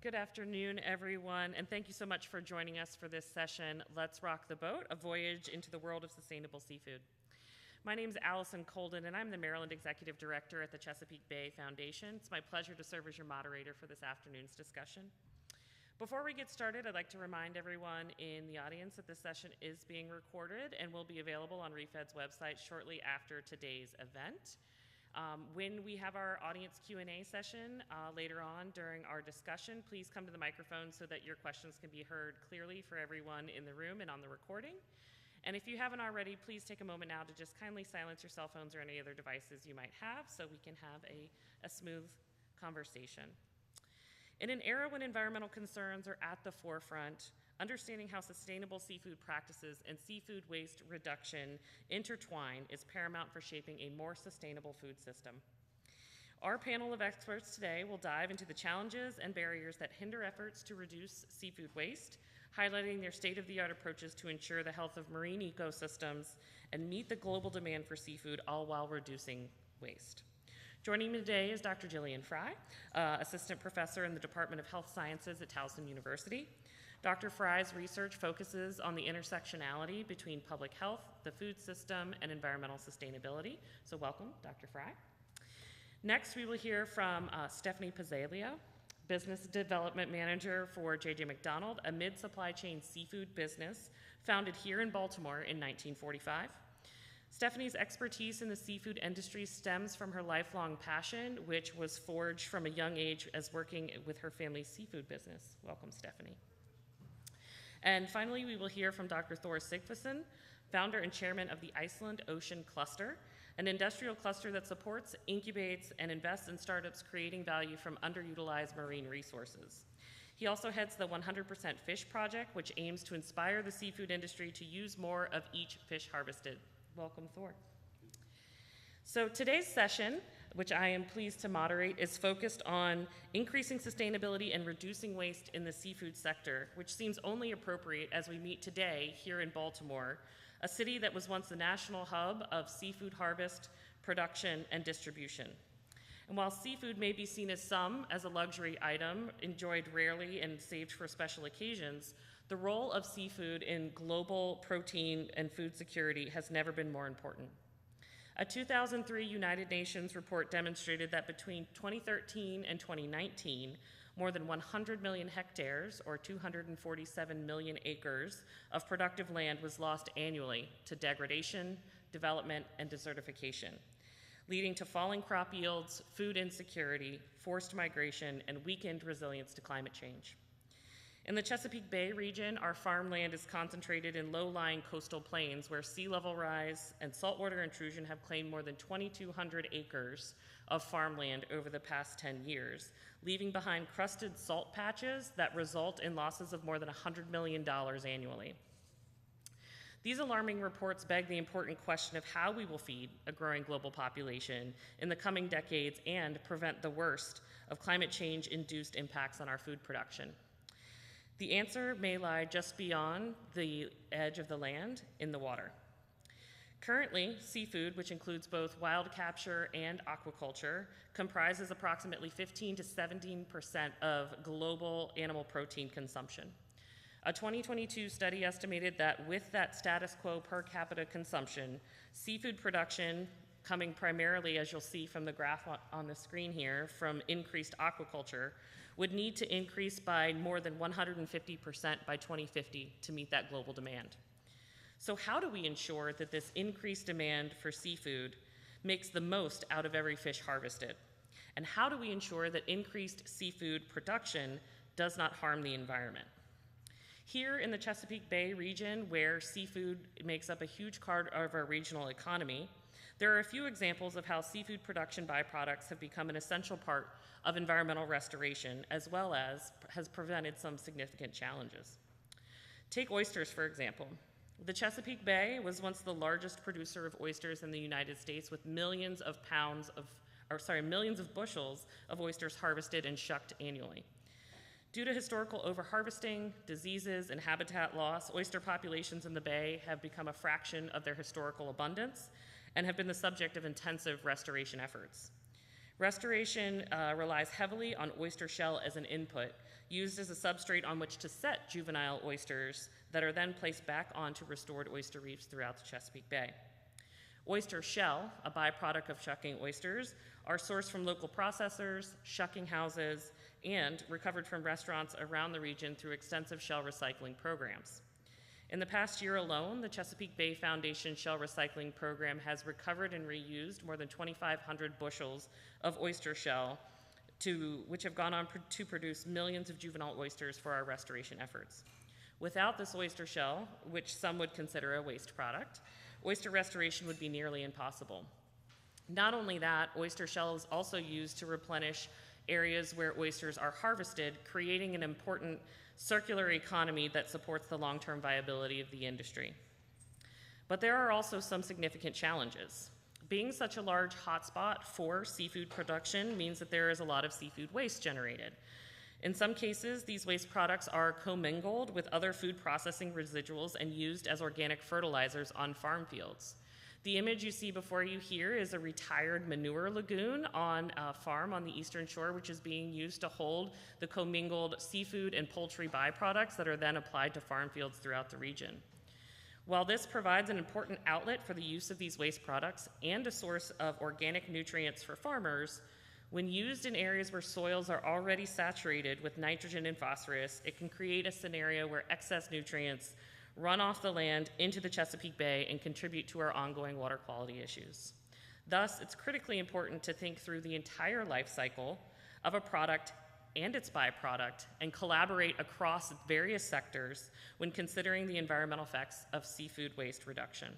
Good afternoon, everyone, and thank you so much for joining us for this session, Let's Rock the Boat, a voyage into the world of sustainable seafood. My name is Allison Colden, and I'm the Maryland Executive Director at the Chesapeake Bay Foundation. It's my pleasure to serve as your moderator for this afternoon's discussion. Before we get started, I'd like to remind everyone in the audience that this session is being recorded and will be available on ReFed's website shortly after today's event. When we have our audience Q&A session later on during our discussion, please come to the microphone so that your questions can be heard clearly for everyone in the room and on the recording. And if you haven't already, please take a moment now to just kindly silence your cell phones or any other devices you might have so we can have a smooth conversation. In an era when environmental concerns are at the forefront, understanding how sustainable seafood practices and seafood waste reduction intertwine is paramount for shaping a more sustainable food system. Our panel of experts today will dive into the challenges and barriers that hinder efforts to reduce seafood waste, highlighting their state-of-the-art approaches to ensure the health of marine ecosystems and meet the global demand for seafood, all while reducing waste. Joining me today is Dr. Jillian Fry, Assistant Professor in the Department of Health Sciences at Towson University. Dr. Fry's research focuses on the intersectionality between public health, the food system, and environmental sustainability. So welcome, Dr. Fry. Next, we will hear from Stephanie Pazzaglia, Business Development Manager for J.J. McDonald, a mid-supply chain seafood business founded here in Baltimore in 1945. Stephanie's expertise in the seafood industry stems from her lifelong passion, which was forged from a young age as working with her family's seafood business. Welcome, Stephanie. And finally, we will hear from Dr. Thor Sigfusson, founder and chairman of the Iceland Ocean Cluster, an industrial cluster that supports, incubates, and invests in startups creating value from underutilized marine resources. He also heads the 100% Fish Project, which aims to inspire the seafood industry to use more of each fish harvested. Welcome, Thor. So today's session, which I am pleased to moderate, is focused on increasing sustainability and reducing waste in the seafood sector, which seems only appropriate as we meet today here in Baltimore, a city that was once the national hub of seafood harvest, production, and distribution. And while seafood may be seen as a luxury item, enjoyed rarely and saved for special occasions, the role of seafood in global protein and food security has never been more important. A 2003 United Nations report demonstrated that between 2013 and 2019, more than 100 million hectares, or 247 million acres, of productive land was lost annually to degradation, development, and desertification, leading to falling crop yields, food insecurity, forced migration, and weakened resilience to climate change. In the Chesapeake Bay region, our farmland is concentrated in low-lying coastal plains where sea level rise and saltwater intrusion have claimed more than 2,200 acres of farmland over the past 10 years, leaving behind crusted salt patches that result in losses of more than $100 million annually. These alarming reports beg the important question of how we will feed a growing global population in the coming decades and prevent the worst of climate change-induced impacts on our food production. The answer may lie just beyond the edge of the land, in the water. Currently, seafood, which includes both wild capture and aquaculture, comprises approximately 15 to 17% of global animal protein consumption. A 2022 study estimated that with that status quo per capita consumption, seafood production, coming primarily, as you'll see from the graph on the screen here, from increased aquaculture, would need to increase by more than 150% by 2050 to meet that global demand. So how do we ensure that this increased demand for seafood makes the most out of every fish harvested? And how do we ensure that increased seafood production does not harm the environment? Here in the Chesapeake Bay region, where seafood makes up a huge part of our regional economy, there are a few examples of how seafood production byproducts have become an essential part of environmental restoration, as well as has prevented some significant challenges. Take oysters, for example. The Chesapeake Bay was once the largest producer of oysters in the United States, with millions of bushels of oysters harvested and shucked annually. Due to historical overharvesting, diseases, and habitat loss, oyster populations in the bay have become a fraction of their historical abundance and have been the subject of intensive restoration efforts. Restoration relies heavily on oyster shell as an input, used as a substrate on which to set juvenile oysters that are then placed back onto restored oyster reefs throughout the Chesapeake Bay. Oyster shell, a byproduct of shucking oysters, are sourced from local processors, shucking houses, and recovered from restaurants around the region through extensive shell recycling programs. In the past year alone, the Chesapeake Bay Foundation Shell Recycling Program has recovered and reused more than 2,500 bushels of oyster shell, which have gone on to produce millions of juvenile oysters for our restoration efforts. Without this oyster shell, which some would consider a waste product, oyster restoration would be nearly impossible. Not only that, oyster shell is also used to replenish areas where oysters are harvested, creating an important circular economy that supports the long-term viability of the industry. But there are also some significant challenges. Being such a large hotspot for seafood production means that there is a lot of seafood waste generated. In some cases, these waste products are commingled with other food processing residuals and used as organic fertilizers on farm fields. The image you see before you here is a retired manure lagoon on a farm on the Eastern Shore, which is being used to hold the commingled seafood and poultry byproducts that are then applied to farm fields throughout the region. While this provides an important outlet for the use of these waste products and a source of organic nutrients for farmers, when used in areas where soils are already saturated with nitrogen and phosphorus, it can create a scenario where excess nutrients run off the land into the Chesapeake Bay and contribute to our ongoing water quality issues. Thus, it's critically important to think through the entire life cycle of a product and its byproduct and collaborate across various sectors when considering the environmental effects of seafood waste reduction.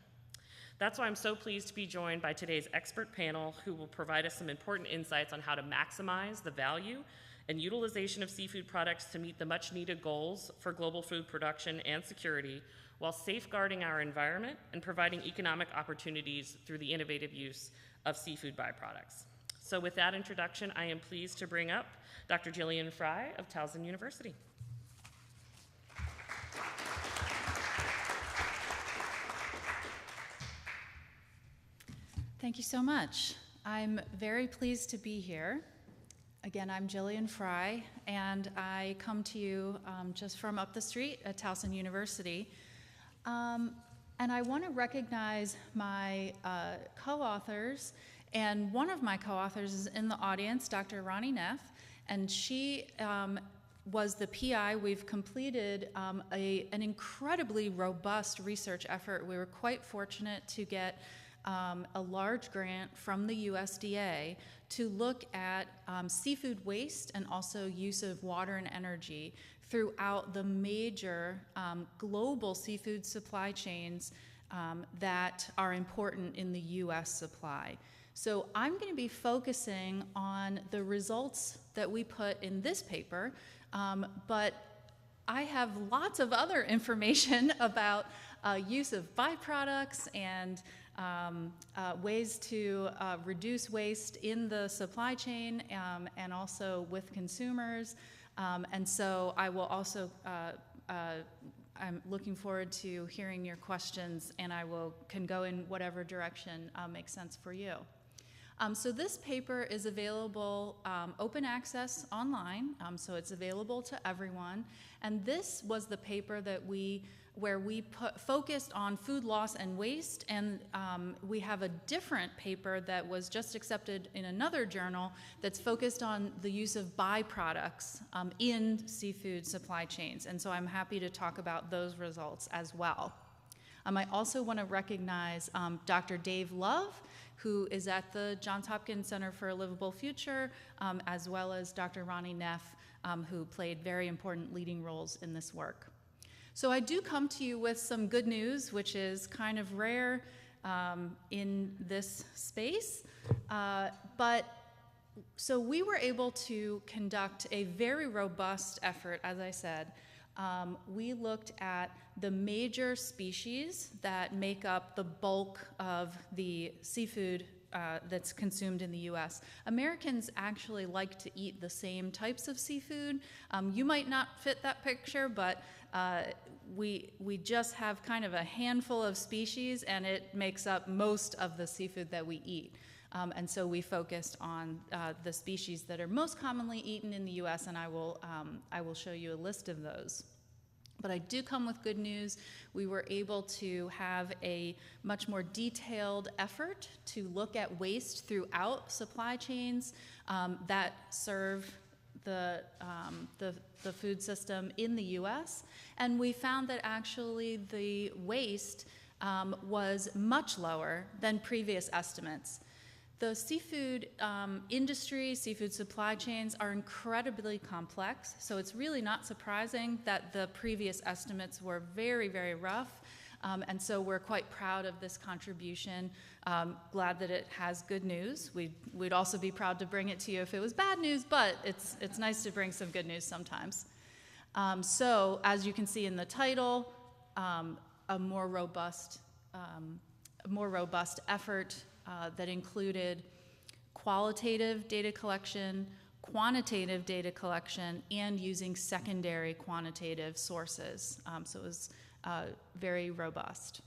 That's why I'm so pleased to be joined by today's expert panel, who will provide us some important insights on how to maximize the value and utilization of seafood products to meet the much needed goals for global food production and security, while safeguarding our environment and providing economic opportunities through the innovative use of seafood byproducts. So with that introduction, I am pleased to bring up Dr. Jillian Fry of Towson University. Thank you so much. I'm very pleased to be here. Again, I'm Jillian Fry, and I come to you just from up the street at Towson University. And I want to recognize my co-authors, and one of my co-authors is in the audience, Dr. Ronnie Neff, and she was the PI. We've completed an incredibly robust research effort. We were quite fortunate to get a large grant from the USDA to look at seafood waste and also use of water and energy throughout the major global seafood supply chains that are important in the US supply. So I'm going to be focusing on the results that we put in this paper, but I have lots of other information about use of byproducts and ways to reduce waste in the supply chain and also with consumers. And so I will also, I'm looking forward to hearing your questions, and I can go in whatever direction makes sense for you. So this paper is available open access online, so it's available to everyone. And this was the paper that where we focused on food loss and waste, and we have a different paper that was just accepted in another journal that's focused on the use of byproducts in seafood supply chains. And so I'm happy to talk about those results as well. I also want to recognize Dr. Dave Love, who is at the Johns Hopkins Center for a Livable Future, as well as Dr. Ronnie Neff, who played very important leading roles in this work. So I do come to you with some good news, which is kind of rare in this space. So we were able to conduct a very robust effort, as I said. We looked at the major species that make up the bulk of the seafood that's consumed in the US. Americans actually like to eat the same types of seafood. You might not fit that picture, but we just have kind of a handful of species, and it makes up most of the seafood that we eat. And so we focused on the species that are most commonly eaten in the US, and I will show you a list of those. But I do come with good news. We were able to have a much more detailed effort to look at waste throughout supply chains that serve the food system in the US. And we found that actually the waste was much lower than previous estimates. The seafood industry, seafood supply chains are incredibly complex, so it's really not surprising that the previous estimates were very, very rough, and so we're quite proud of this contribution. Glad that it has good news. We'd also be proud to bring it to you if it was bad news, but it's nice to bring some good news sometimes. So as you can see in the title, a more robust effort that included qualitative data collection, quantitative data collection, and using secondary quantitative sources. So it was very robust.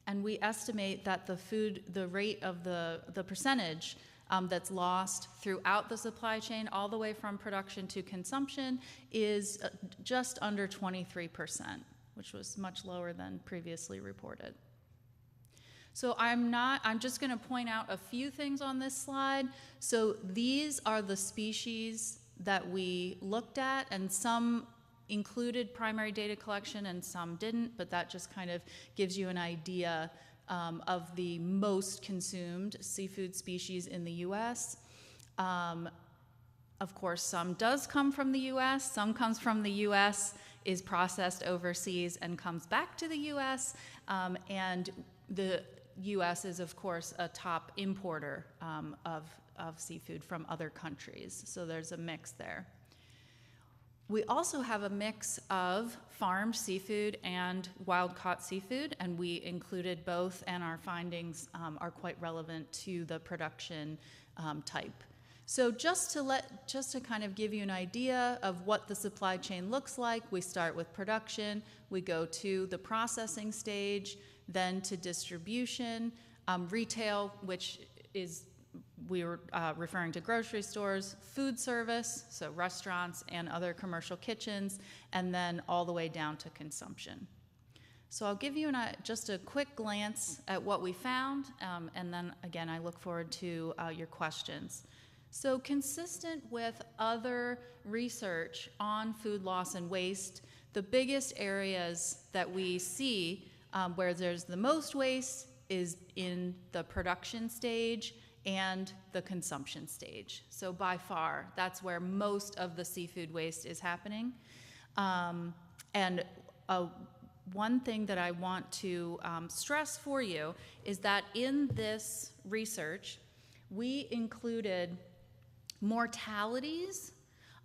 And we estimate that the rate of the percentage that's lost throughout the supply chain, all the way from production to consumption, is just under 23%, which was much lower than previously reported. So I'm just going to point out a few things on this slide. So these are the species that we looked at, and some included primary data collection and some didn't, but that just kind of gives you an idea of the most consumed seafood species in the US. Of course, some does come from the US, some comes from the US, is processed overseas and comes back to the US, and the US is, of course, a top importer of seafood from other countries, so there's a mix there. We also have a mix of farmed seafood and wild-caught seafood, and we included both, and our findings are quite relevant to the production type. So just to kind of give you an idea of what the supply chain looks like, we start with production, we go to the processing stage, then to distribution, retail, which is, we were referring to grocery stores, food service, so restaurants and other commercial kitchens, and then all the way down to consumption. So I'll give you just a quick glance at what we found, and then again, I look forward to your questions. So consistent with other research on food loss and waste, the biggest areas that we see where there's the most waste is in the production stage and the consumption stage. So by far, that's where most of the seafood waste is happening. And one thing that I want to stress for you is that in this research, we included mortalities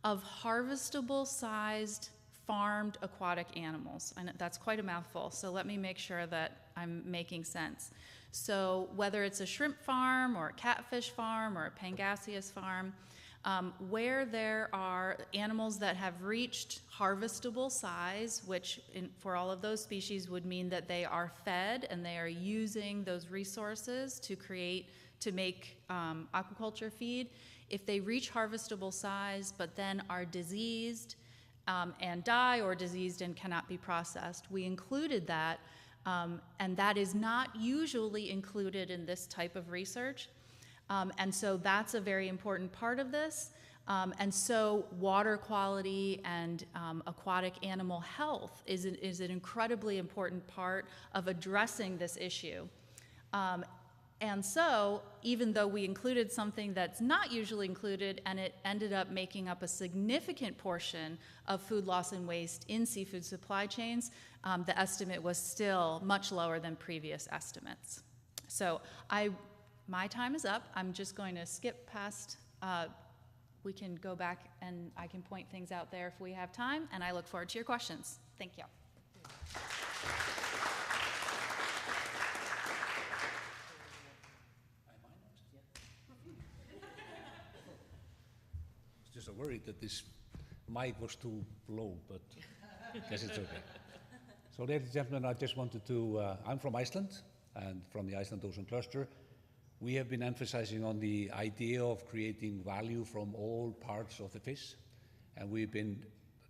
of harvestable sized farmed aquatic animals. And that's quite a mouthful, so let me make sure that I'm making sense. So whether it's a shrimp farm or a catfish farm or a pangasius farm, where there are animals that have reached harvestable size, which for all of those species would mean that they are fed and they are using those resources to make aquaculture feed. If they reach harvestable size but then are diseased and die, or diseased and cannot be processed, we included that, and that is not usually included in this type of research. And so that's a very important part of this. And so water quality and aquatic animal health is an incredibly important part of addressing this issue. And so, even though we included something that's not usually included, and it ended up making up a significant portion of food loss and waste in seafood supply chains, the estimate was still much lower than previous estimates. So my time is up. I'm just going to skip past. We can go back and I can point things out there if we have time, and I look forward to your questions. Thank you. Just worried that this mic was too low, but I guess it's okay. So ladies and gentlemen, I just wanted to, I'm from Iceland and from the Iceland Ocean Cluster. we have been emphasizing on the idea of creating value from all parts of the fish, and we've been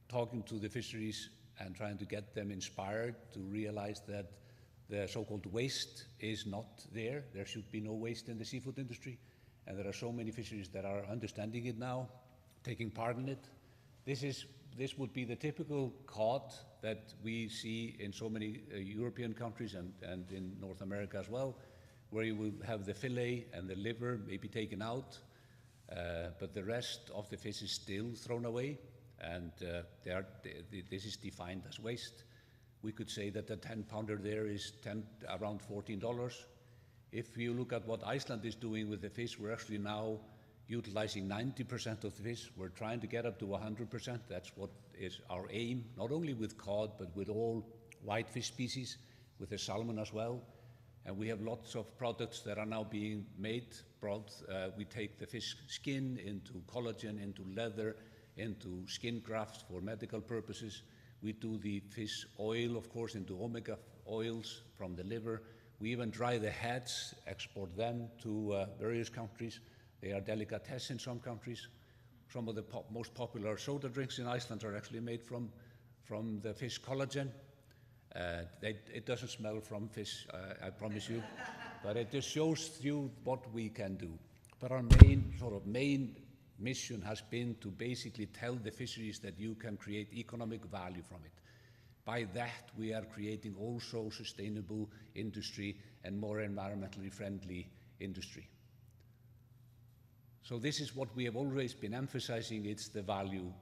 talking to the fisheries and trying to get them inspired to realize that the so-called waste is not there. There should be no waste in the seafood industry, and there are so many fisheries that are understanding it now, taking part in it. This would be the typical cod that we see in so many European countries and in North America as well, where you will have the fillet and the liver maybe taken out, but the rest of the fish is still thrown away, and this is defined as waste. We could say that the 10-pounder there is around $14. If you look at what Iceland is doing with the fish, we're actually now utilizing 90% of the fish. We're trying to get up to 100%. That's what is our aim, not only with cod, but with all whitefish species, with the salmon as well. And we have lots of products that are now being made. We take the fish skin into collagen, into leather, into skin grafts for medical purposes. We do the fish oil, of course, into omega oils from the liver. We even dry the heads, export them to various countries. They are delicatessen in some countries. Some of the most popular soda drinks in Iceland are actually made from the fish collagen. It doesn't smell from fish, I promise you, but it just shows you what we can do. But our main mission has been to basically tell the fisheries that you can create economic value from it. By that, we are creating also sustainable industry and more environmentally friendly industry. So this is what we have always been emphasizing. It's the value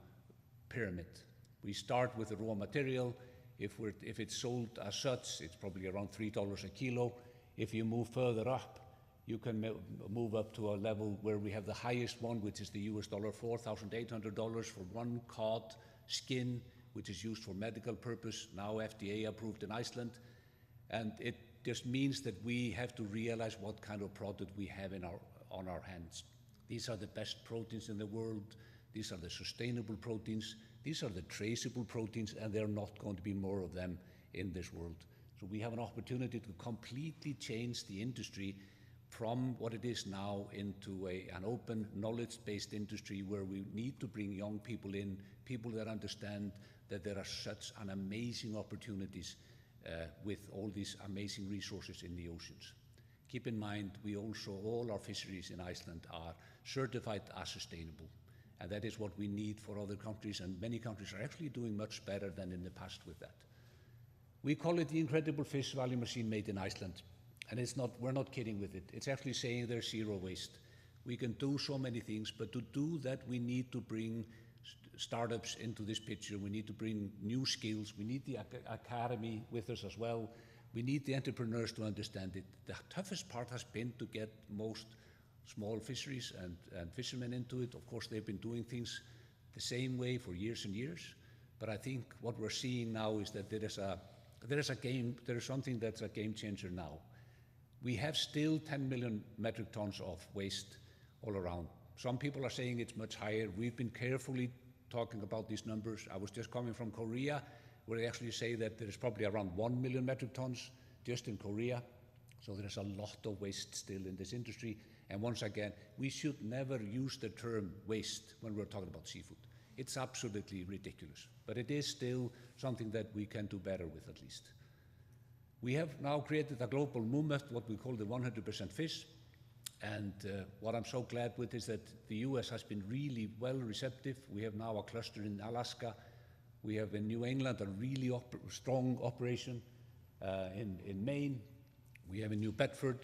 pyramid. We start with the raw material. If it's sold as such, it's probably around $3 a kilo. If you move further up, you can move up to a level where we have the highest one, which is the US dollar, $4,800 for one cod skin, which is used for medical purpose, now FDA approved in Iceland. And it just means that we have to realize what kind of product we have on our hands. These are the best proteins in the world. These are the sustainable proteins. These are the traceable proteins, and there are not going to be more of them in this world. So we have an opportunity to completely change the industry from what it is now into an open, knowledge-based industry where we need to bring young people in, people that understand that there are such an amazing opportunities with all these amazing resources in the oceans. Keep in mind, all our fisheries in Iceland are certified as sustainable. And that is what we need for other countries, and many countries are actually doing much better than in the past with that. We call it the incredible fish value machine made in Iceland. And we're not kidding with it. It's actually saying there's zero waste. We can do so many things, but to do that, we need to bring startups into this picture. We need to bring new skills. We need the academy with us as well. We need the entrepreneurs to understand it. The toughest part has been to get most small fisheries and fishermen into it. Of course, they've been doing things the same way for years and years. But I think what we're seeing now is that there is something that's a game changer now. We have still 10 million metric tons of waste all around. Some people are saying it's much higher. We've been carefully talking about these numbers. I was just coming from Korea, where they actually say that there's probably around 1 million metric tons just in Korea. So there's a lot of waste still in this industry. And once again, we should never use the term waste when we're talking about seafood. It's absolutely ridiculous. But it is still something that we can do better with, at least. We have now created a global movement, what we call the 100% fish. And what I'm so glad with is that the US has been really well receptive. We have now a cluster in Alaska. We have in New England a really strong operation in Maine. We have in New Bedford,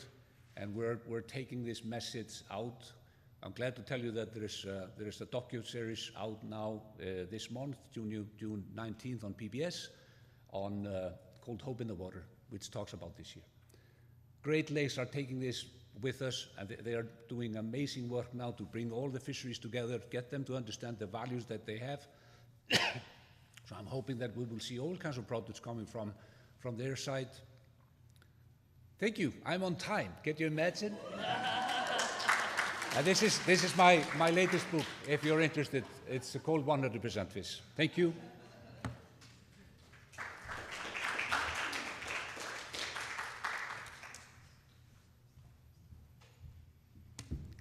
and we're taking this message out. I'm glad to tell you that there is a docu-series out now this month, June 19th on PBS, called Hope in the Water, which talks about this year. Great Lakes are taking this with us, and they are doing amazing work now to bring all the fisheries together, get them to understand the values that they have. So I'm hoping that we will see all kinds of products coming from their side. Thank you. I'm on time. Can you imagine? This is my latest book, if you're interested. It's called 100% Fish. Thank you.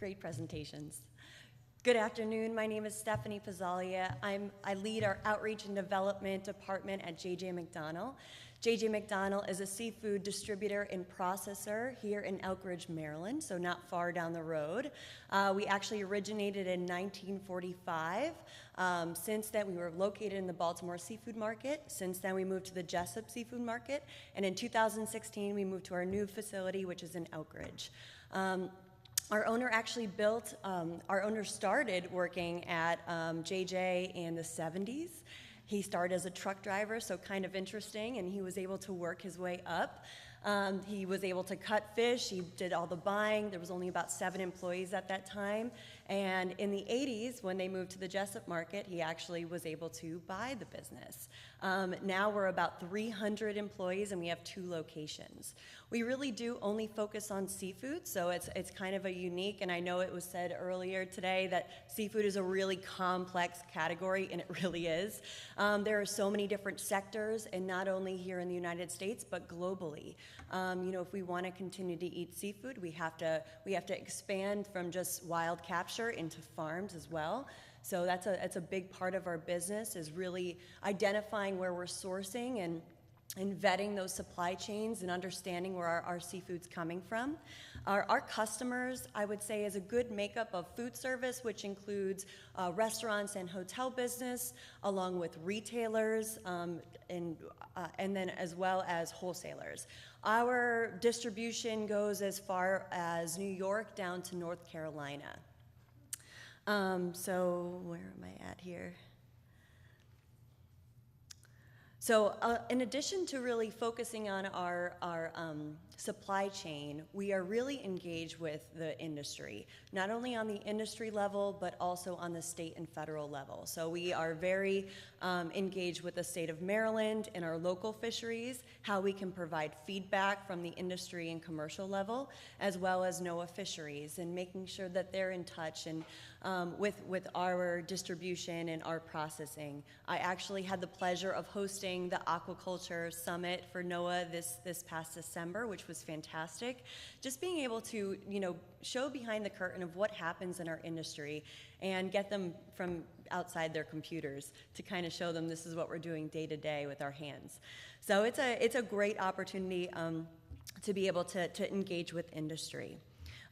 Great presentations. Good afternoon. My name is Stephanie Pazzaglia. I lead our Outreach and Development Department at J.J. McDonnell. J.J. McDonnell is a seafood distributor and processor here in Elk Ridge, Maryland, so not far down the road. We actually originated in 1945. Since then, we were located in the Baltimore Seafood Market. Since then, we moved to the Jessup Seafood Market. And in 2016, we moved to our new facility, which is in Elk Ridge. Our owner actually our owner started working at JJ in the 70s. He started as a truck driver, so kind of interesting, and he was able to work his way up. He was able to cut fish. He did all the buying. There was only about 7 employees at that time. And in the 80s, when they moved to the Jessup market, he actually was able to buy the business. Now we're about 300 employees, and we have 2 locations. We really do only focus on seafood, so it's kind of a unique, and I know it was said earlier today that seafood is a really complex category, and it really is. There are so many different sectors, and not only here in the United States, but globally. If we want to continue to eat seafood, we have to expand from just wild capture into farms as well. So that's a big part of our business, is really identifying where we're sourcing and vetting those supply chains and understanding where our seafood's coming from. Our customers, I would say, is a good makeup of food service, which includes restaurants and hotel business, along with retailers, and then as well as wholesalers. Our distribution goes as far as New York down to North Carolina. So where am I at here? So in addition to really focusing on our supply chain, we are really engaged with the industry, not only on the industry level, but also on the state and federal level. So we are very engaged with the state of Maryland and our local fisheries, how we can provide feedback from the industry and commercial level, as well as NOAA fisheries, and making sure that they're in touch and with our distribution and our processing. I actually had the pleasure of hosting the Aquaculture Summit for NOAA this past December, which was fantastic. Just being able to, show behind the curtain of what happens in our industry and get them from outside their computers to kind of show them this is what we're doing day to day with our hands. So it's a great opportunity to be able to engage with industry.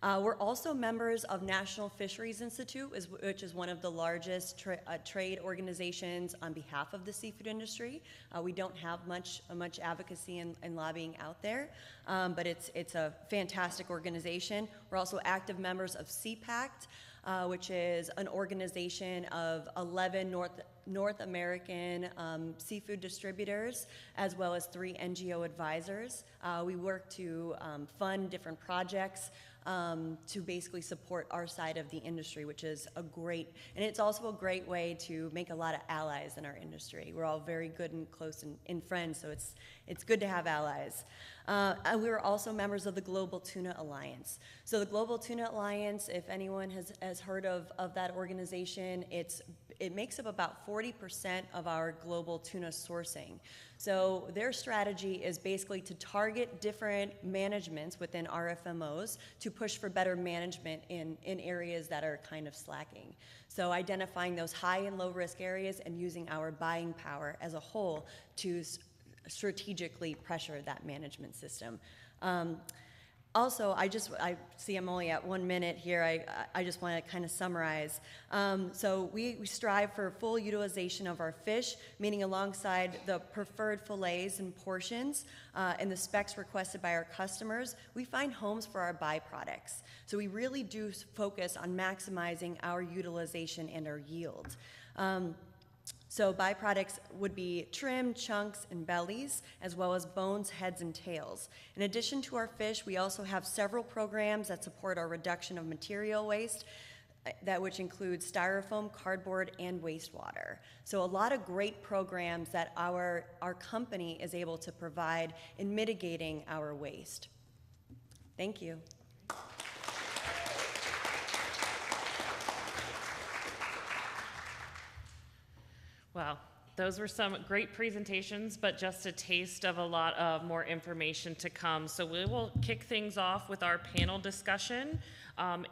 We're also members of National Fisheries Institute, which is one of the largest trade organizations on behalf of the seafood industry. We don't have much advocacy and lobbying out there, but it's a fantastic organization. We're also active members of CPACT, which is an organization of 11 North American seafood distributors, as well as 3 NGO advisors. We work to fund different projects to basically support our side of the industry, which is and it's also a great way to make a lot of allies in our industry. We're all very good and close and friends, so it's good to have allies. And we were also members of the Global Tuna Alliance. So the Global Tuna Alliance, if anyone has heard of that organization, it makes up about 40% of our global tuna sourcing. So their strategy is basically to target different managements within RFMOs to push for better management in areas that are kind of slacking. So identifying those high and low risk areas and using our buying power as a whole to strategically pressure that management system. Also, I see I'm only at 1 minute here. I just want to kind of summarize. So we strive for full utilization of our fish, meaning alongside the preferred fillets and portions and the specs requested by our customers, we find homes for our byproducts. So we really do focus on maximizing our utilization and our yield. So byproducts would be trim, chunks, and bellies, as well as bones, heads, and tails. In addition to our fish, we also have several programs that support our reduction of material waste, which includes styrofoam, cardboard, and wastewater. So a lot of great programs that our company is able to provide in mitigating our waste. Thank you. Wow, those were some great presentations, but just a taste of a lot of more information to come. So we will kick things off with our panel discussion.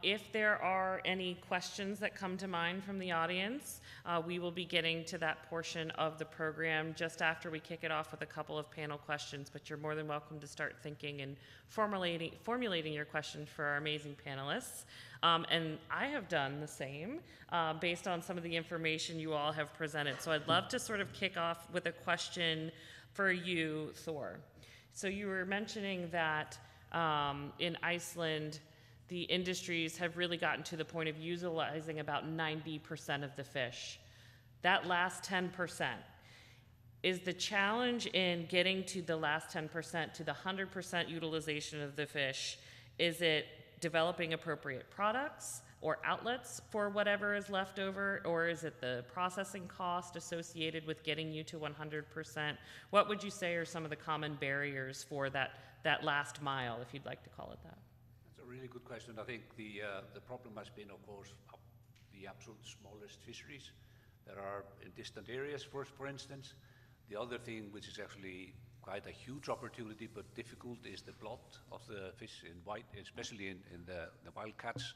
If there are any questions that come to mind from the audience, we will be getting to that portion of the program just after we kick it off with a couple of panel questions, but you're more than welcome to start thinking and formulating your questions for our amazing panelists. And I have done the same based on some of the information you all have presented. So I'd love to sort of kick off with a question for you, Thor. So you were mentioning that in Iceland, the industries have really gotten to the point of utilizing about 90% of the fish. That last 10%, is the challenge in getting to the last 10%, to the 100% utilization of the fish, is it developing appropriate products or outlets for whatever is left over, or is it the processing cost associated with getting you to 100%? What would you say are some of the common barriers for that last mile, if you'd like to call it that? That's a really good question. I think the problem has been, of course, the absolute smallest fisheries that are in distant areas, for instance. The other thing, which is actually quite a huge opportunity but difficult, is the blood of the fish in white, especially in the wild catch,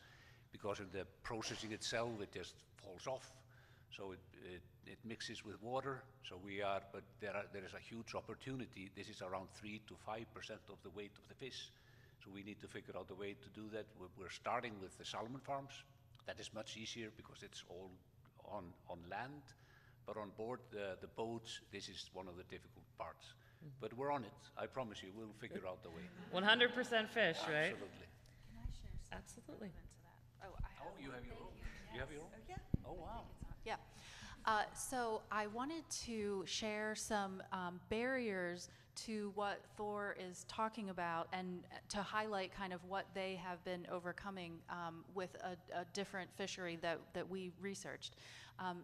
because in the processing itself, it just falls off. So it mixes with water. So but there is a huge opportunity. This is around 3 to 5% of the weight of the fish. So we need to figure out a way to do that. We're starting with the salmon farms. That is much easier because it's all on land. But on board the boats, this is one of the difficult parts. But we're on it. I promise you, we'll figure out the way. 100% fish, right? Absolutely. Can I share something Absolutely. relevant to that? Oh, I have Oh, you have your own. You have your own? Yeah. Oh, wow. Yeah. So I wanted to share some barriers to what Thor is talking about and to highlight kind of what they have been overcoming with a different fishery that we researched.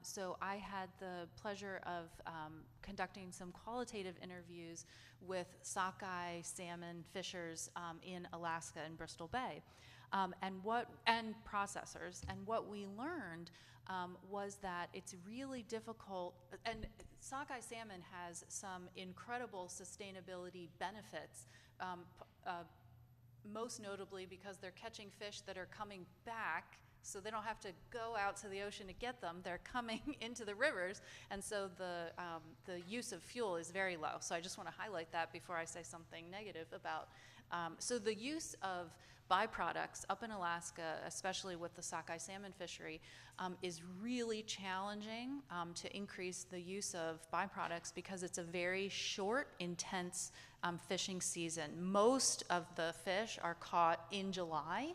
So I had the pleasure of conducting some qualitative interviews with sockeye salmon fishers in Alaska in Bristol Bay. And processors, and what we learned was that it's really difficult, and sockeye salmon has some incredible sustainability benefits, most notably because they're catching fish that are coming back, so they don't have to go out to the ocean to get them. They're coming into the rivers, and so the use of fuel is very low. So I just want to highlight that before I say something negative about. So the use of byproducts up in Alaska, especially with the sockeye salmon fishery, is really challenging to increase the use of byproducts because it's a very short, intense fishing season. Most of the fish are caught in July,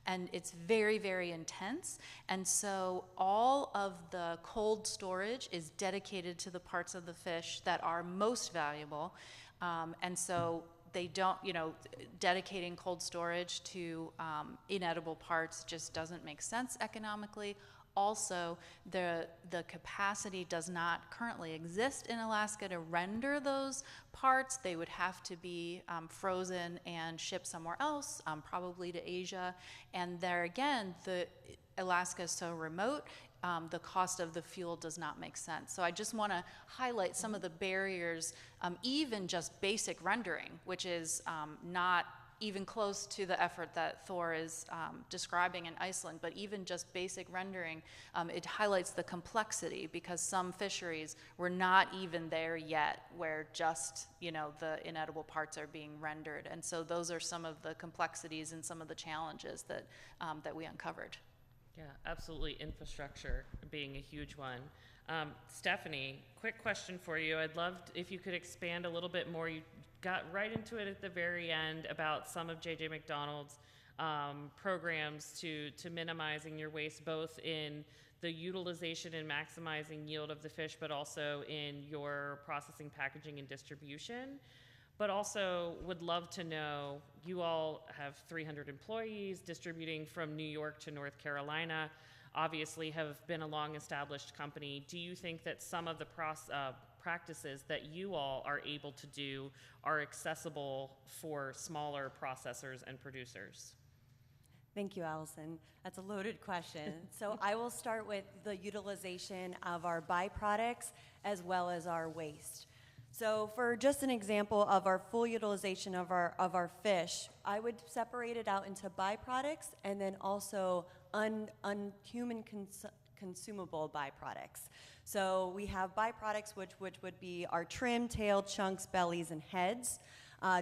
and it's very, very intense. And so all of the cold storage is dedicated to the parts of the fish that are most valuable. And so they don't, dedicating cold storage to inedible parts just doesn't make sense economically. Also, the capacity does not currently exist in Alaska to render those parts. They would have to be frozen and shipped somewhere else, probably to Asia. And there again, Alaska is so remote, the cost of the fuel does not make sense. So I just want to highlight some of the barriers, even just basic rendering, which is not even close to the effort that Thor is describing in Iceland, but even just basic rendering, it highlights the complexity because some fisheries were not even there yet where just, the inedible parts are being rendered. And so those are some of the complexities and some of the challenges that we uncovered. Yeah, absolutely. Infrastructure being a huge one. Stephanie, quick question for you. I'd love if you could expand a little bit more. You got right into it at the very end about some of J.J. McDonald's programs to minimizing your waste, both in the utilization and maximizing yield of the fish, but also in your processing, packaging, and distribution. But also would love to know, you all have 300 employees distributing from New York to North Carolina, obviously have been a long-established company. Do you think that some of the practices that you all are able to do are accessible for smaller processors and producers? Thank you, Allison. That's a loaded question. So I will start with the utilization of our byproducts as well as our waste. So for just an example of our full utilization of our fish, I would separate it out into byproducts and then also unhuman consumable byproducts. So we have byproducts which would be our trim, tail, chunks, bellies, and heads.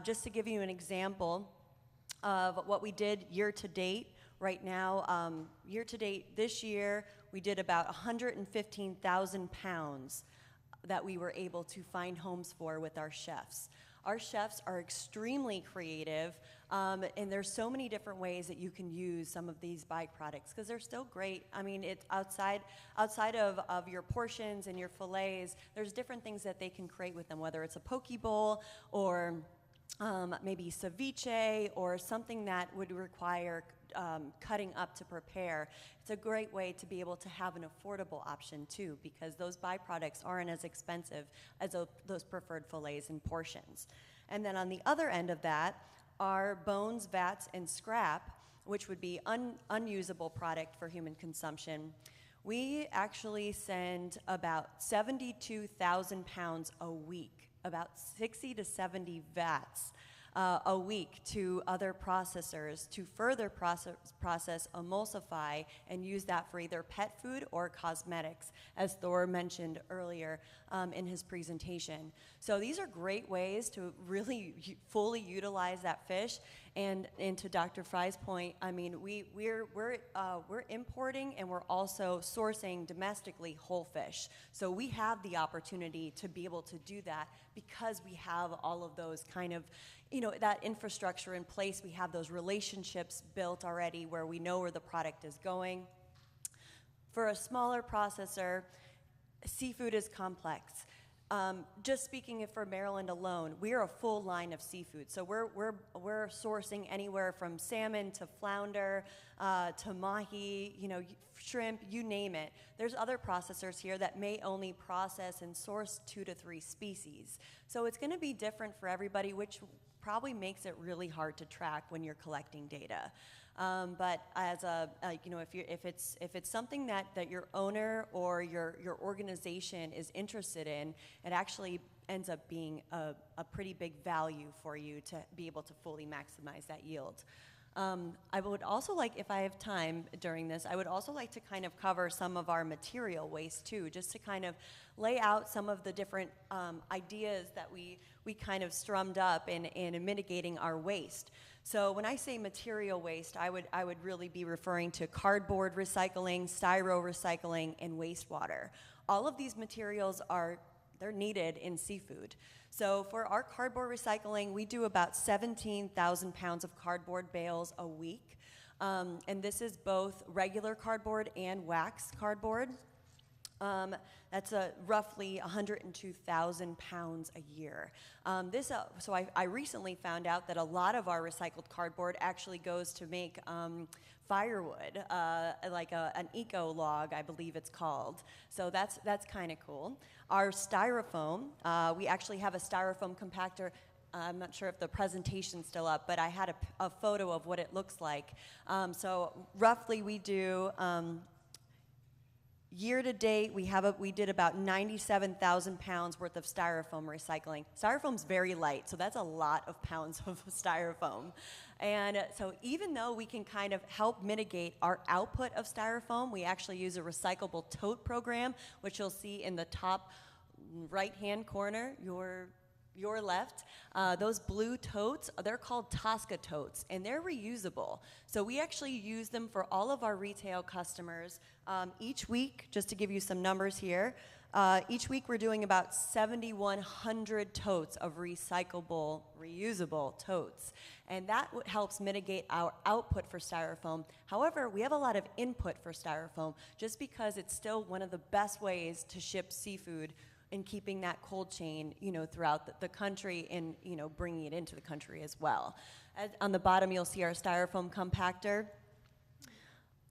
Just to give you an example of what we did year to date, right now, year to date this year, we did about 115,000 pounds that we were able to find homes for with our chefs. Our chefs are extremely creative, and there's so many different ways that you can use some of these byproducts because they're still great. I mean, it's outside of your portions and your fillets, there's different things that they can create with them, whether it's a poke bowl or maybe ceviche or something that would require cutting up to prepare. It's a great way to be able to have an affordable option too, because those byproducts aren't as expensive as those preferred fillets and portions. And then on the other end of that are bones, vats, and scrap, which would be unusable product for human consumption. We actually send about 72,000 pounds a week, about 60 to 70 vats a week to other processors to further process, emulsify, and use that for either pet food or cosmetics, as Thor mentioned earlier in his presentation. So these are great ways to really fully utilize that fish. And to Dr. Fry's point, I mean, we're importing and we're also sourcing domestically whole fish. So we have the opportunity to be able to do that because we have all of those kind of, that infrastructure in place. We have those relationships built already where we know where the product is going. For a smaller processor, seafood is complex. Just speaking for Maryland alone, we are a full line of seafood. So we're sourcing anywhere from salmon to flounder to mahi, shrimp, you name it. There's other processors here that may only process and source 2 to 3 species. So it's going to be different for everybody, which probably makes it really hard to track when you're collecting data. But as if it's something that your owner or your organization is interested in, it actually ends up being a pretty big value for you to be able to fully maximize that yield. I would also like, if I have time during this, I would also like to kind of cover some of our material waste too, just to kind of lay out some of the different ideas that we kind of strummed up in mitigating our waste. So when I say material waste, I would really be referring to cardboard recycling, styro recycling, and wastewater. All of these materials they're needed in seafood. So for our cardboard recycling, we do about 17,000 pounds of cardboard bales a week. And this is both regular cardboard and wax cardboard. That's roughly 102,000 pounds a year. So I recently found out that a lot of our recycled cardboard actually goes to make firewood, like an eco log, I believe it's called. So that's kind of cool. Our styrofoam, we actually have a styrofoam compactor. I'm not sure if the presentation's still up, but I had a photo of what it looks like. So roughly we do, year to date, we did about 97,000 pounds worth of styrofoam recycling. Styrofoam's very light, so that's a lot of pounds of styrofoam. And so even though we can kind of help mitigate our output of styrofoam, we actually use a recyclable tote program, which you'll see in the top right-hand corner, your left. Those blue totes, they're called Tosca totes, and they're reusable. So we actually use them for all of our retail customers. Each week, just to give you some numbers here, each week we're doing about 7,100 totes of recyclable, reusable totes. And that helps mitigate our output for styrofoam. However, we have a lot of input for styrofoam just because it's still one of the best ways to ship seafood and keeping that cold chain, throughout the country and, bringing it into the country as well. On the bottom, you'll see our styrofoam compactor.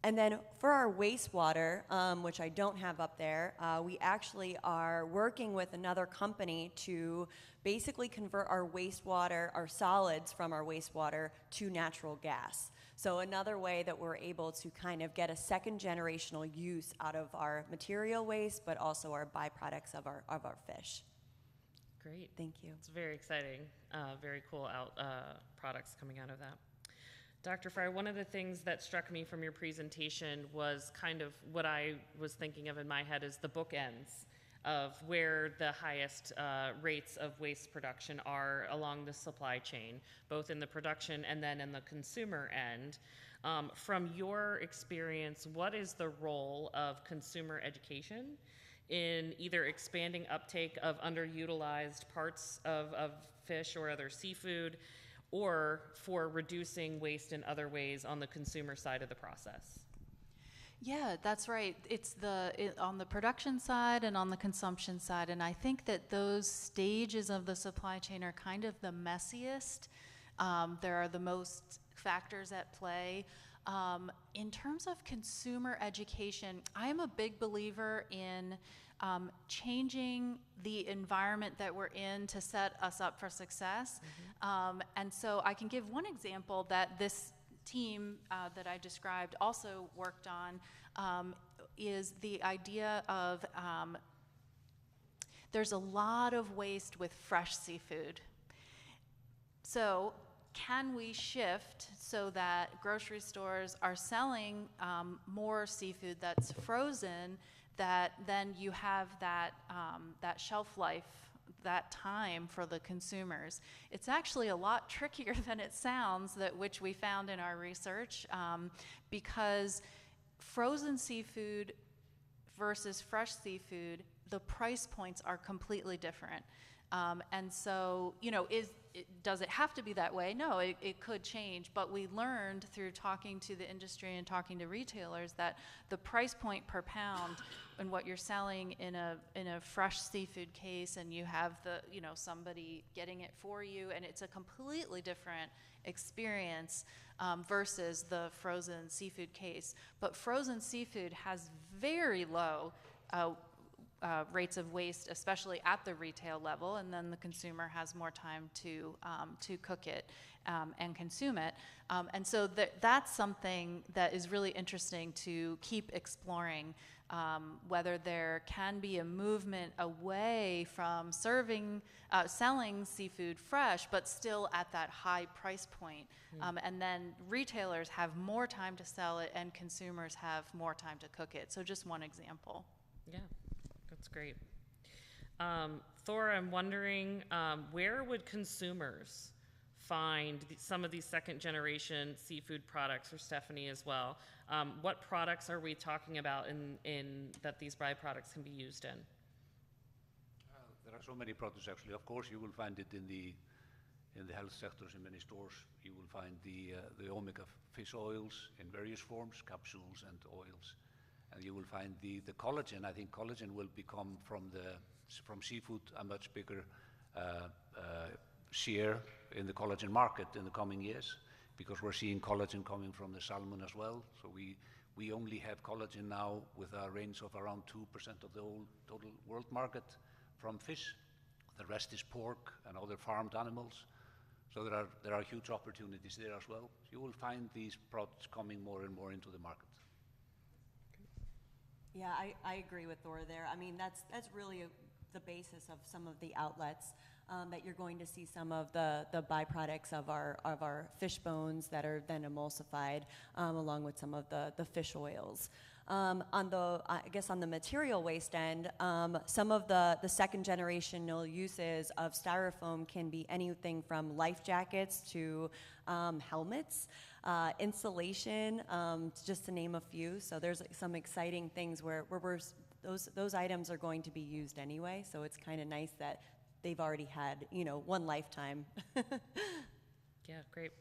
And then for our wastewater, which I don't have up there, we actually are working with another company to basically convert our wastewater, our solids from our wastewater to natural gas. So another way that we're able to kind of get a second generational use out of our material waste, but also our byproducts of our fish. Great. Thank you. It's very exciting. Very cool products coming out of that. Dr. Fry, one of the things that struck me from your presentation was kind of what I was thinking of in my head is the bookends of where the highest rates of waste production are along the supply chain, both in the production and then in the consumer end. From your experience, what is the role of consumer education in either expanding uptake of underutilized parts of fish or other seafood, or for reducing waste in other ways on the consumer side of the process? Yeah, that's right. It's on the production side and on the consumption side, and I think that those stages of the supply chain are kind of the messiest. There are the most factors at play. In terms of consumer education, I am a big believer in changing the environment that we're in to set us up for success. And so I can give one example that this team that I described also worked on, is the idea of there's a lot of waste with fresh seafood. So can we shift so that grocery stores are selling more seafood that's frozen, that then you have that shelf life, that time for the consumers? It's actually a lot trickier than it sounds, which we found in our research, because frozen seafood versus fresh seafood, the price points are completely different. And so, does it have to be that way? No, it could change, but we learned through talking to the industry and talking to retailers that the price point per pound and what you're selling in a fresh seafood case, and you have somebody getting it for you, and it's a completely different experience versus the frozen seafood case. But frozen seafood has very low rates of waste, especially at the retail level, and then the consumer has more time to cook it and consume it. And so that's something that is really interesting to keep exploring, whether there can be a movement away from selling seafood fresh, but still at that high price point. And then retailers have more time to sell it, and consumers have more time to cook it. So just one example. Yeah. That's great. Thor, I'm wondering, where would consumers find some of these second generation seafood products, or Stephanie as well? What products are we talking about in that these byproducts can be used in? There are so many products actually. Of course, you will find it in the health sectors in many stores. You will find the omega fish oils in various forms, capsules and oils. And you will find the collagen. I think collagen will become from seafood a much bigger share in the collagen market in the coming years, because we're seeing collagen coming from the salmon as well. So we only have collagen now with a range of around 2% of the whole total world market from fish. The rest is pork and other farmed animals. So there are huge opportunities there as well. You will find these products coming more and more into the market. Yeah, I agree with Thor there. I mean, that's really the basis of some of the outlets, that you're going to see some of the byproducts of our fish bones that are then emulsified, along with some of the fish oils. On the material waste end, some of the second generational uses of styrofoam can be anything from life jackets to helmets, insulation, just to name a few. So there's some exciting things where those items are going to be used anyway. So it's kind of nice that they've already had one lifetime. Yeah, great.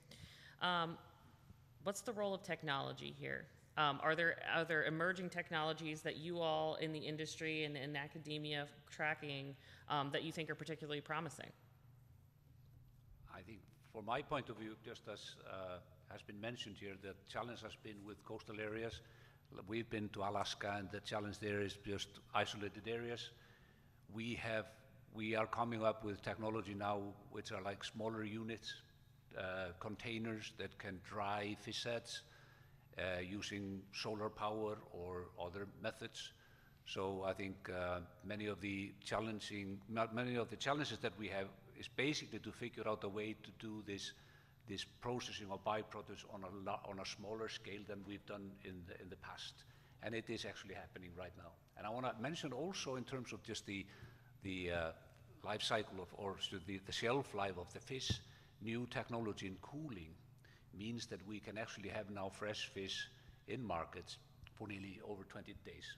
What's the role of technology here? Are there emerging technologies that you all in the industry and in academia tracking that you think are particularly promising? I think, from my point of view, just as has been mentioned here, the challenge has been with coastal areas. We've been to Alaska, and the challenge there is just isolated areas. We are coming up with technology now which are like smaller units, containers that can dry fish heads using solar power or other methods. So I think many of the challenges that we have is basically to figure out a way to do this processing of byproducts on a smaller scale than we've done in the past, and it is actually happening right now. And I want to mention also in terms of just the life cycle the shelf life of the fish, new technology in cooling means that we can actually have now fresh fish in markets for nearly over 20 days,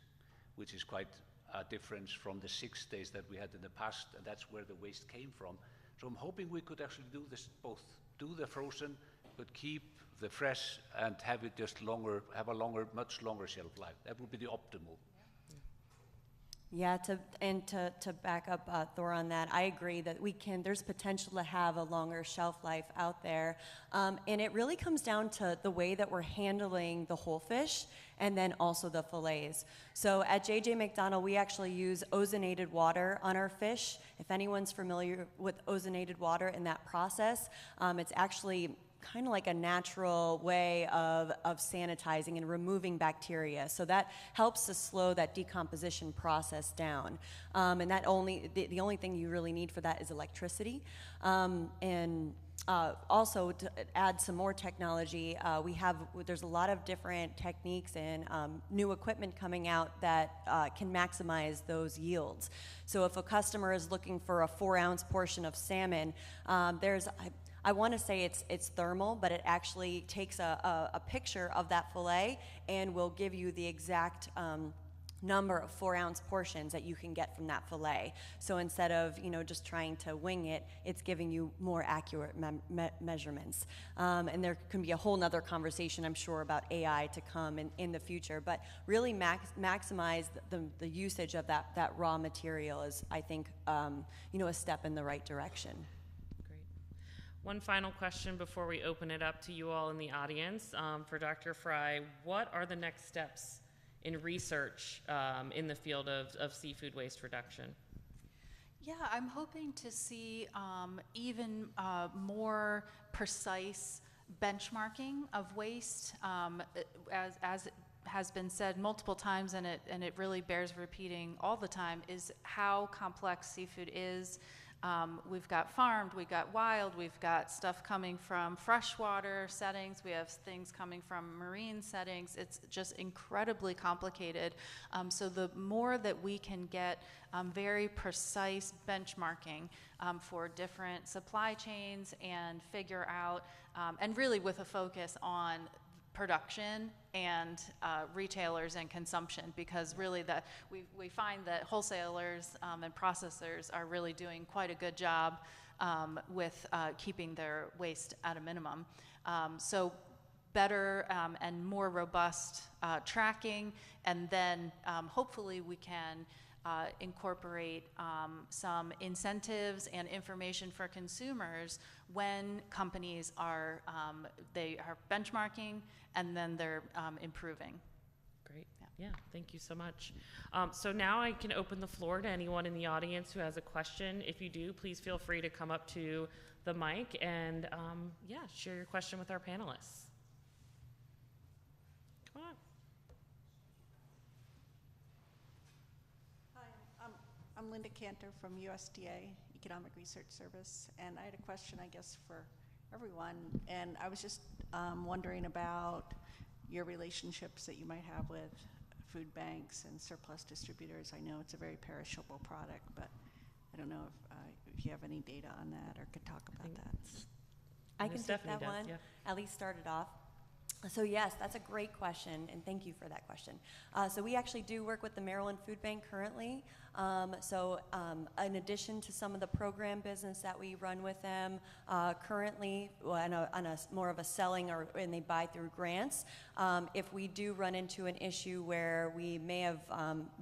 which is quite a difference from the 6 days that we had in the past, and that's where the waste came from. So I'm hoping we could actually do this both, do the frozen, but keep the fresh and have it just have a much longer shelf life. That would be the optimal. Yeah, to back up Thor on that, I agree that there's potential to have a longer shelf life out there. And it really comes down to the way that we're handling the whole fish and then also the fillets. So at J.J. McDonald, we actually use ozonated water on our fish. If anyone's familiar with ozonated water in that process, it's actually kind of like a natural way of sanitizing and removing bacteria. So that helps to slow that decomposition process down. And the only thing you really need for that is electricity. Also, to add some more technology, there's a lot of different techniques and new equipment coming out that can maximize those yields. So if a customer is looking for a 4-ounce portion of salmon, I want to say it's thermal, but it actually takes a picture of that fillet and will give you the exact number of 4-ounce portions that you can get from that fillet. So instead of just trying to wing it, it's giving you more accurate measurements. And there can be a whole nother conversation, I'm sure, about AI to come in the future. But really maximize the usage of that raw material is, I think, a step in the right direction. One final question before we open it up to you all in the audience. For Dr. Fry, what are the next steps in research in the field of seafood waste reduction? Yeah, I'm hoping to see even more precise benchmarking of waste, as it has been said multiple times, and it really bears repeating all the time, is how complex seafood is. We've got farmed, we've got wild, we've got stuff coming from freshwater settings, we have things coming from marine settings. It's just incredibly complicated. So the more that we can get very precise benchmarking for different supply chains and figure out, and really with a focus on production and retailers and consumption, because really we find that wholesalers and processors are really doing quite a good job with keeping their waste at a minimum. So better and more robust tracking, and then hopefully we can incorporate some incentives and information for consumers when companies are benchmarking and then they're improving. Great. Yeah, thank you so much. So now I can open the floor to anyone in the audience who has a question. If you do, please feel free to come up to the mic and share your question with our panelists. Come on. Hi, I'm Linda Cantor from USDA Economic Research Service, and I had a question, I guess, for everyone. And I was just wondering about your relationships that you might have with food banks and surplus distributors. I know it's a very perishable product, but I don't know if you have any data on that or could talk about that. I can take that one. Yeah. At least start it off. So yes, that's a great question, and thank you for that question. So we actually do work with the Maryland Food Bank currently. In addition to some of the program business that we run with them currently on a more of a selling and they buy through grants, if we do run into an issue where we may have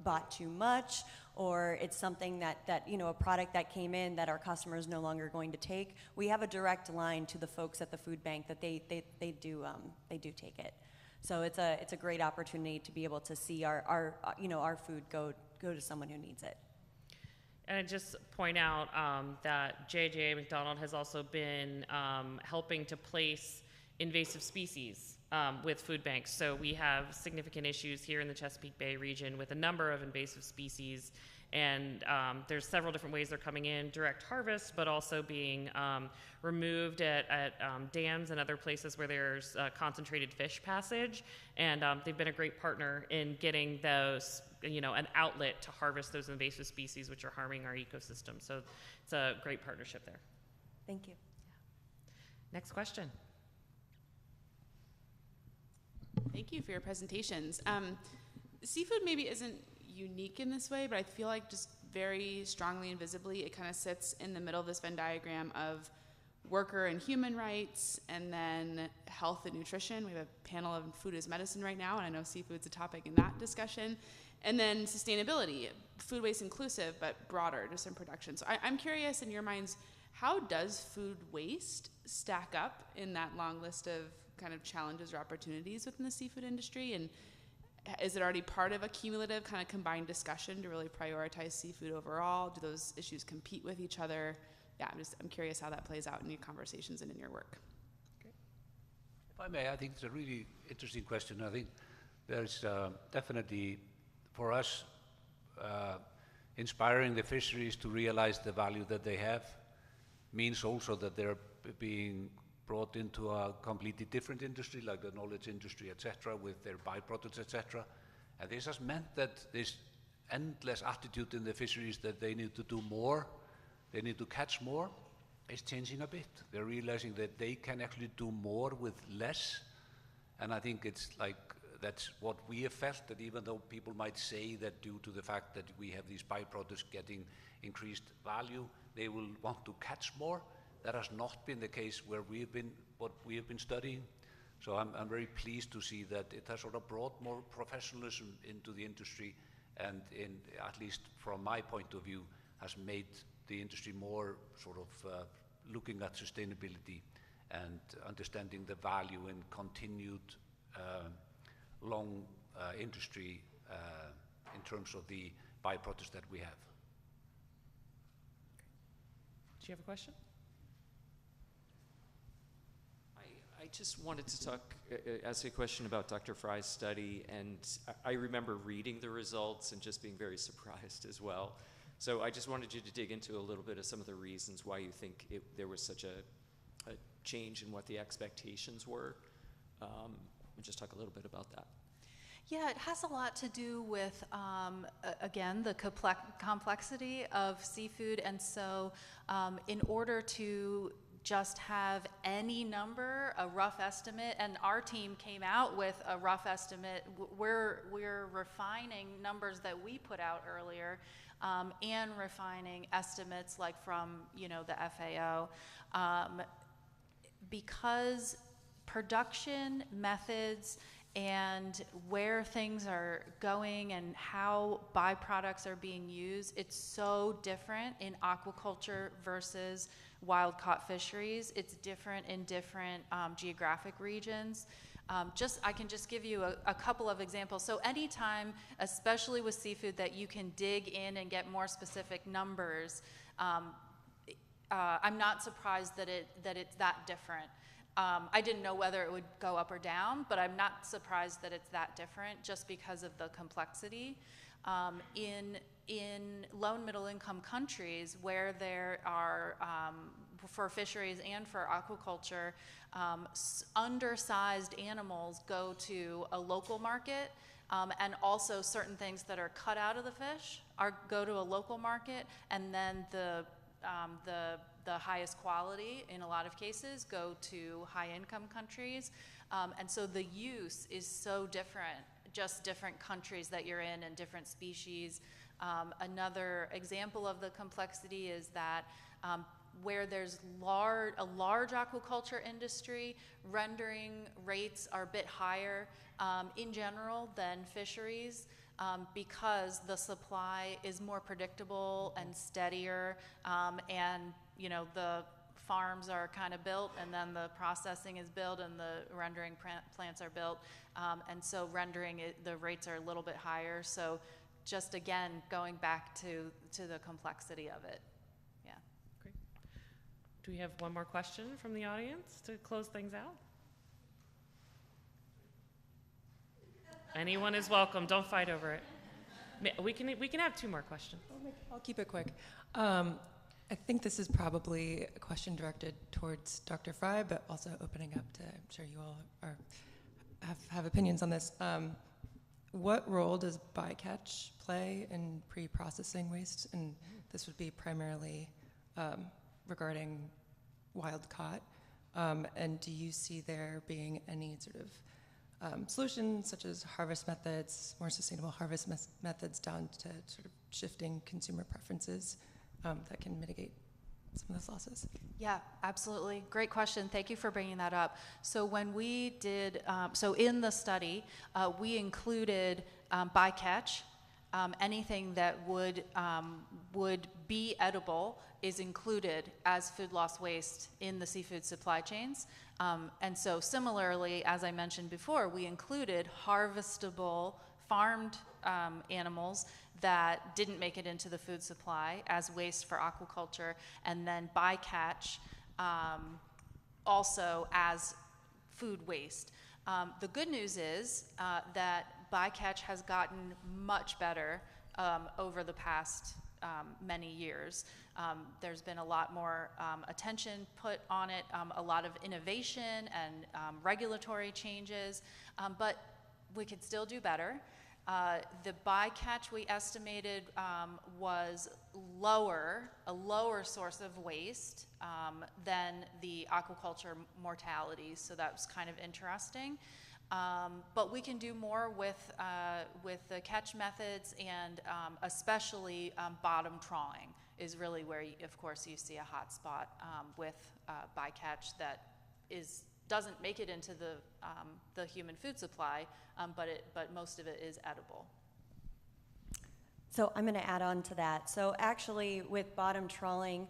bought too much, or it's something that a product that came in that our customer is no longer going to take, we have a direct line to the folks at the food bank that they do take it. So it's a great opportunity to be able to see our food go to someone who needs it. And I just point out that J.J. McDonald has also been helping to place invasive species with food banks. So we have significant issues here in the Chesapeake Bay region with a number of invasive species, and there's several different ways they're coming in: direct harvest, but also being removed at dams and other places where there's concentrated fish passage. And they've been a great partner in getting those, an outlet to harvest those invasive species which are harming our ecosystem. So it's a great partnership there. Thank you. Next question. Thank you for your presentations. Seafood maybe isn't unique in this way, but I feel like just very strongly and visibly it kind of sits in the middle of this Venn diagram of worker and human rights, and then health and nutrition. We have a panel of food as medicine right now, and I know seafood's a topic in that discussion. And then sustainability, food waste inclusive, but broader, just in production. So I'm curious, in your minds, how does food waste stack up in that long list of kind of challenges or opportunities within the seafood industry? And is it already part of a cumulative kind of combined discussion to really prioritize seafood overall? Do those issues compete with each other? Yeah, I'm curious how that plays out in your conversations and in your work. If I may, I think it's a really interesting question. I think there's definitely, for us, inspiring the fisheries to realize the value that they have means also that they're being brought into a completely different industry, like the knowledge industry, etc., with their byproducts, etc. And this has meant that this endless attitude in the fisheries that they need to do more, they need to catch more, is changing a bit. They're realizing that they can actually do more with less. And I think it's like, that's what we have felt, that even though people might say that due to the fact that we have these byproducts getting increased value, they will want to catch more. That has not been the case where what we have been studying. So I'm very pleased to see that it has sort of brought more professionalism into the industry, and at least from my point of view, has made the industry more sort of looking at sustainability and understanding the value in continued long industry in terms of the byproducts that we have. Do you have a question? I just wanted to ask a question about Dr. Fry's study, and I remember reading the results and just being very surprised as well. So I just wanted you to dig into a little bit of some of the reasons why you think there was such a change in what the expectations were, and just talk a little bit about that. Yeah, it has a lot to do with, again, the complexity of seafood. And so in order to just have any number, a rough estimate, and our team came out with a rough estimate. We're refining numbers that we put out earlier, and refining estimates like from the FAO, because production methods and where things are going and how byproducts are being used, it's so different in aquaculture versus wild-caught fisheries. It's different in different geographic regions. I can just give you a couple of examples. So anytime, especially with seafood, that you can dig in and get more specific numbers, I'm not surprised that it's that different. I didn't know whether it would go up or down, but I'm not surprised that it's that different just because of the complexity. In low and middle income countries where there are, for fisheries and for aquaculture, undersized animals go to a local market, and also certain things that are cut out of the fish go to a local market, and then the highest quality, in a lot of cases, go to high-income countries. And so the use is so different, just different countries that you're in and different species. Another example of the complexity is that where there's a large aquaculture industry, rendering rates are a bit higher in general than fisheries. Because the supply is more predictable and steadier, and the farms are kind of built, and then the processing is built, and the rendering plants are built, and so the rates are a little bit higher. So just again, going back to the complexity of it. Yeah. Great. Do we have one more question from the audience to close things out? Anyone is welcome. Don't fight over it. We can have 2 more questions. I'll keep it quick. I think this is probably a question directed towards Dr. Fry, but also opening up to, I'm sure you all have opinions on this. What role does bycatch play in pre-processing waste? And this would be primarily regarding wild caught. And do you see there being any sort of solutions such as harvest methods, more sustainable harvest methods down to sort of shifting consumer preferences that can mitigate some of those losses? Yeah, absolutely. Great question. Thank you for bringing that up. So when we did, so in the study, we included bycatch. Anything that would be edible is included as food loss waste in the seafood supply chains. And so similarly, as I mentioned before, we included harvestable farmed animals that didn't make it into the food supply as waste for aquaculture, and then bycatch also as food waste. The good news is that bycatch has gotten much better over the past many years. There's been a lot more attention put on it, a lot of innovation and regulatory changes, but we could still do better. The bycatch we estimated was a lower source of waste than the aquaculture mortalities, so that was kind of interesting. But we can do more with the catch methods, and especially bottom trawling is really where, of course, you see a hot spot with bycatch that doesn't make it into the human food supply, but most of it is edible. So I'm going to add on to that. So actually, with bottom trawling,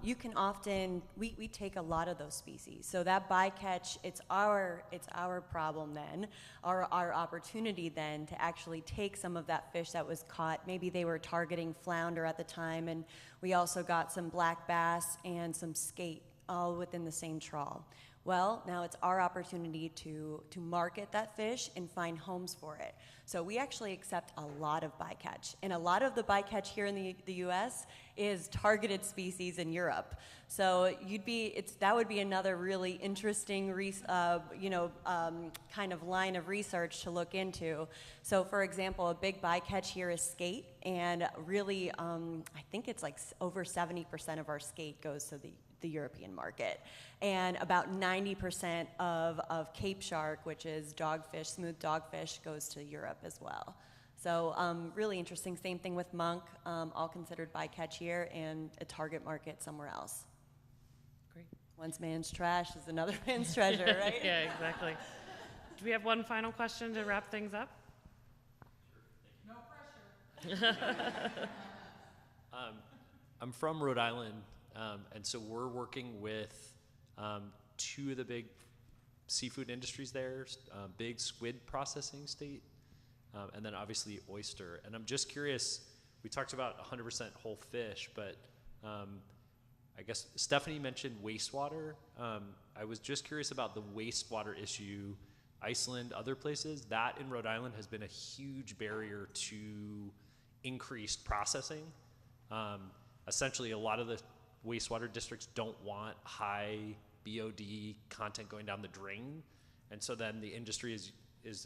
you can often we take a lot of those species. So that bycatch, it's our problem then, our opportunity then to actually take some of that fish that was caught. Maybe they were targeting flounder at the time, and we also got some black bass and some skate all within the same trawl. Well, now it's our opportunity to market that fish and find homes for it. So we actually accept a lot of bycatch, and a lot of the bycatch here in the U.S. is targeted species in Europe. So that would be another really interesting kind of line of research to look into. So for example, a big bycatch here is skate, and really I think it's like over 70% of our skate goes to the European market, and about 90% of Cape shark, which is dogfish, smooth dogfish, goes to Europe as well. So really interesting. Same thing with monk, all considered bycatch here, and a target market somewhere else. Great. One man's trash is another man's treasure, right? Yeah, exactly. Do we have one final question to wrap things up? No pressure. I'm from Rhode Island. And so we're working with 2 of the big seafood industries there, big squid processing state, and then obviously oyster. And I'm just curious, we talked about 100% whole fish, but I guess Stephanie mentioned wastewater. I was just curious about the wastewater issue. Iceland, other places, that in Rhode Island has been a huge barrier to increased processing. Essentially, a lot of the wastewater districts don't want high BOD content going down the drain, and so then the industry is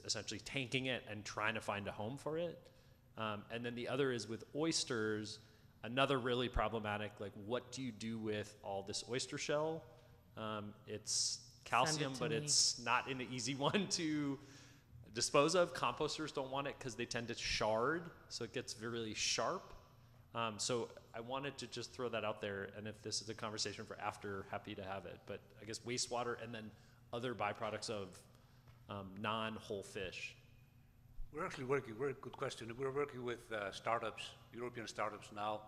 essentially tanking it and trying to find a home for it. And then the other is with oysters, another really problematic, like what do you do with all this oyster shell? It's calcium, but it's not an easy one to dispose of. Composters don't want it because they tend to shard, so it gets really sharp. So I wanted to just throw that out there, and if this is a conversation for after, happy to have it. But I guess wastewater and then other byproducts of non-whole fish. We're actually working, very good question. We're working with startups, European startups now,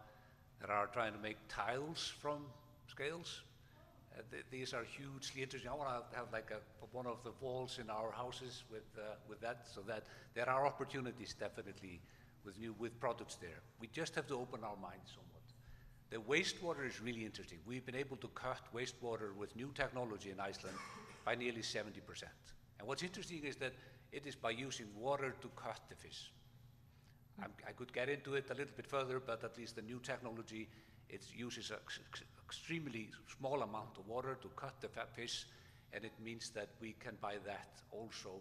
that are trying to make tiles from scales. These are hugely interesting. I want to have like one of the walls in our houses with that, so that there are opportunities definitely with products there. We just have to open our minds somewhat. The wastewater is really interesting. We've been able to cut wastewater with new technology in Iceland by nearly 70%. And what's interesting is that it is by using water to cut the fish. I could get into it a little bit further, but at least the new technology, it uses an extremely small amount of water to cut the fish, and it means that we can by that also,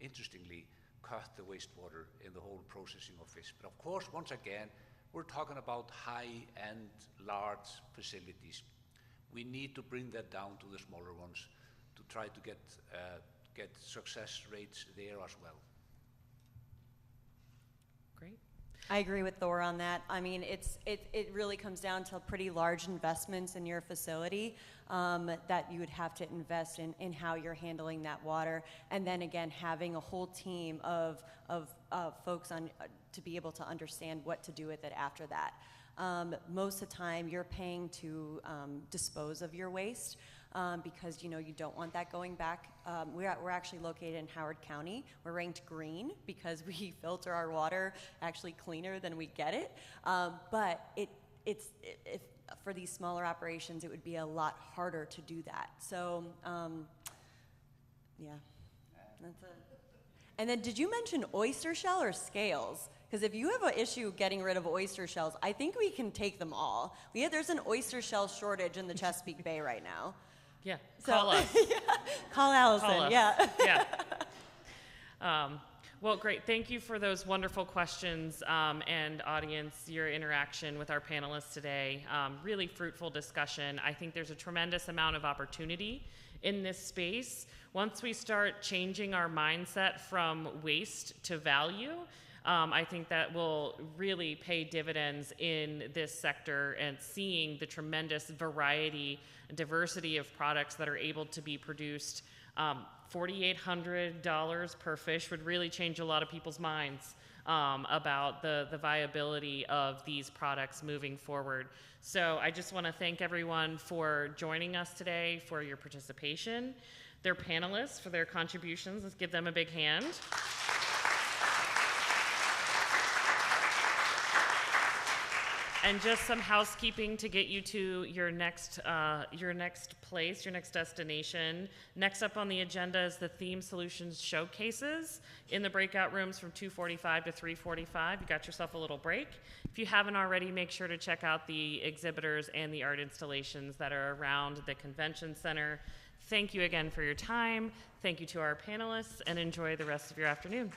interestingly, cut the wastewater in the whole processing of fish. But of course, once again, we're talking about high-end, large facilities. We need to bring that down to the smaller ones to try to get success rates there as well. Great. I agree with Thor on that. I mean, it really comes down to pretty large investments in your facility that you would have to invest in how you're handling that water, and then again having a whole team of folks on to be able to understand what to do with it after that. Most of the time, you're paying to dispose of your waste. Because you don't want that going back. We're actually located in Howard County. We're ranked green because we filter our water actually cleaner than we get it. But if for these smaller operations, it would be a lot harder to do that. So yeah, that's it. And then did you mention oyster shell or scales? Because if you have an issue getting rid of oyster shells, I think we can take them all. There's an oyster shell shortage in the Chesapeake Bay right now. Yeah, So, call us. yeah, call Allison, Call us. yeah. Yeah. Well, great. Thank you for those wonderful questions and audience, your interaction with our panelists today. Really fruitful discussion. I think there's a tremendous amount of opportunity in this space. Once we start changing our mindset from waste to value, I think that will really pay dividends in this sector, and seeing the tremendous variety and diversity of products that are able to be produced. $4,800 per fish would really change a lot of people's minds about the viability of these products moving forward. So I just want to thank everyone for joining us today, for your participation, their panelists for their contributions. Let's give them a big hand. And just some housekeeping to get you to your next place, your next destination. Next up on the agenda is the Theme Solutions showcases in the breakout rooms from 2:45 to 3:45. You got yourself a little break. If you haven't already, make sure to check out the exhibitors and the art installations that are around the convention center. Thank you again for your time. Thank you to our panelists, and enjoy the rest of your afternoon.